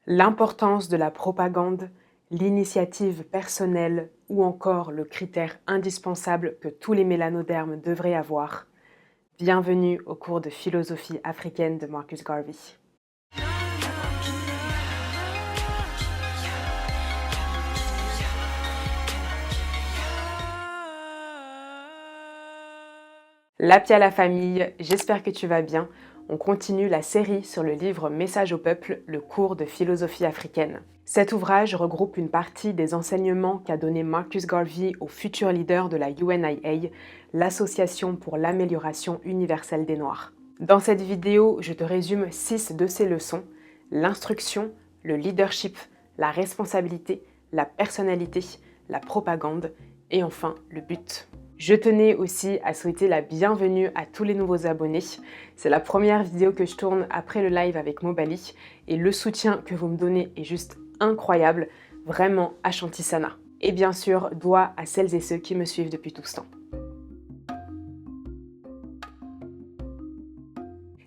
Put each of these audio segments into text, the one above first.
L'importance de la propagande, l'initiative personnelle ou encore le critère indispensable que tous les mélanodermes devraient avoir. Bienvenue au cours de philosophie africaine de Marcus Garvey. Lapia la famille, j'espère que tu vas bien. On continue la série sur le livre Message au peuple, le cours de philosophie africaine. Cet ouvrage regroupe une partie des enseignements qu'a donné Marcus Garvey au futur leader de la UNIA, l'Association pour l'amélioration universelle des Noirs. Dans cette vidéo, je te résume 6 de ces leçons: l'instruction, le leadership, la responsabilité, la personnalité, la propagande et enfin le but. Je tenais aussi à souhaiter la bienvenue à tous les nouveaux abonnés. C'est la première vidéo que je tourne après le live avec Mobali et le soutien que vous me donnez est juste incroyable, vraiment Ashanti-sana. Et bien sûr, doigt à celles et ceux qui me suivent depuis tout ce temps.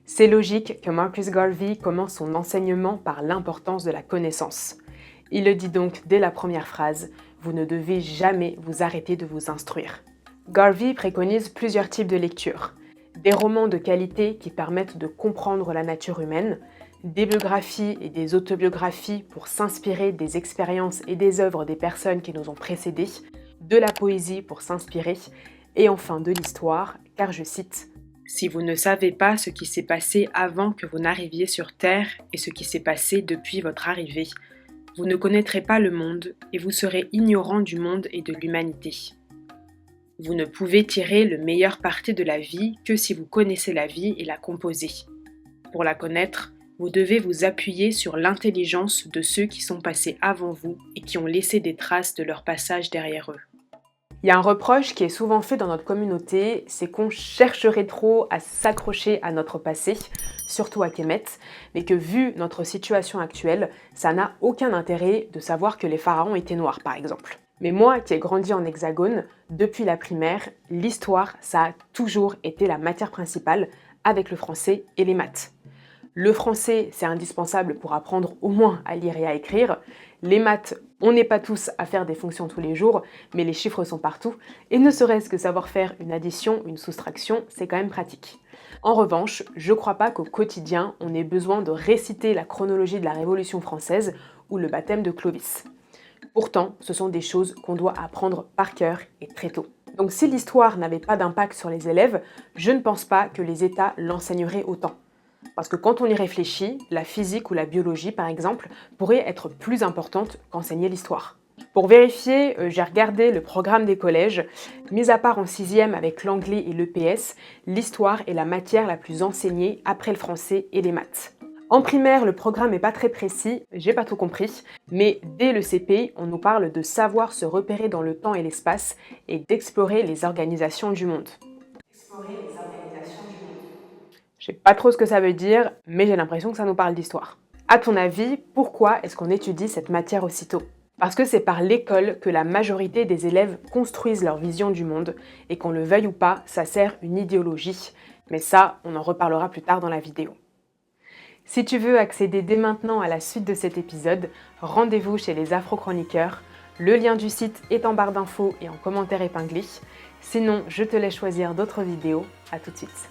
C'est logique que Marcus Garvey commence son enseignement par l'importance de la connaissance. Il le dit donc dès la première phrase, vous ne devez jamais vous arrêter de vous instruire. Garvey préconise plusieurs types de lectures. Des romans de qualité qui permettent de comprendre la nature humaine, des biographies et des autobiographies pour s'inspirer des expériences et des œuvres des personnes qui nous ont précédés, de la poésie pour s'inspirer, et enfin de l'histoire, car je cite « Si vous ne savez pas ce qui s'est passé avant que vous n'arriviez sur Terre et ce qui s'est passé depuis votre arrivée, vous ne connaîtrez pas le monde et vous serez ignorant du monde et de l'humanité. Vous ne pouvez tirer le meilleur parti de la vie que si vous connaissez la vie et la composez. Pour la connaître, vous devez vous appuyer sur l'intelligence de ceux qui sont passés avant vous et qui ont laissé des traces de leur passage derrière eux. » Il y a un reproche qui est souvent fait dans notre communauté, c'est qu'on chercherait trop à s'accrocher à notre passé, surtout à Kemet, mais que vu notre situation actuelle, ça n'a aucun intérêt de savoir que les pharaons étaient noirs par exemple. Mais moi qui ai grandi en hexagone, depuis la primaire, l'histoire, ça a toujours été la matière principale avec le français et les maths. Le français, c'est indispensable pour apprendre au moins à lire et à écrire. Les maths, on n'est pas tous à faire des fonctions tous les jours, mais les chiffres sont partout. Et ne serait-ce que savoir faire une addition, une soustraction, c'est quand même pratique. En revanche, je ne crois pas qu'au quotidien, on ait besoin de réciter la chronologie de la Révolution française ou le baptême de Clovis. Pourtant, ce sont des choses qu'on doit apprendre par cœur et très tôt. Donc si l'histoire n'avait pas d'impact sur les élèves, je ne pense pas que les États l'enseigneraient autant. Parce que quand on y réfléchit, la physique ou la biologie, par exemple, pourrait être plus importante qu'enseigner l'histoire. Pour vérifier, j'ai regardé le programme des collèges. Mis à part en 6e avec l'anglais et l'EPS, l'histoire est la matière la plus enseignée après le français et les maths. En primaire, le programme n'est pas très précis, j'ai pas tout compris, mais dès le CP, on nous parle de savoir se repérer dans le temps et l'espace et d'explorer les organisations du monde. Explorer les organisations du monde. Je sais pas trop ce que ça veut dire, mais j'ai l'impression que ça nous parle d'histoire. À ton avis, pourquoi est-ce qu'on étudie cette matière aussitôt ? Parce que c'est par l'école que la majorité des élèves construisent leur vision du monde et qu'on le veuille ou pas, ça sert une idéologie. Mais ça, on en reparlera plus tard dans la vidéo. Si tu veux accéder dès maintenant à la suite de cet épisode, rendez-vous chez les Afro-Chroniqueurs. Le lien du site est en barre d'infos et en commentaire épinglé. Sinon, je te laisse choisir d'autres vidéos. À tout de suite.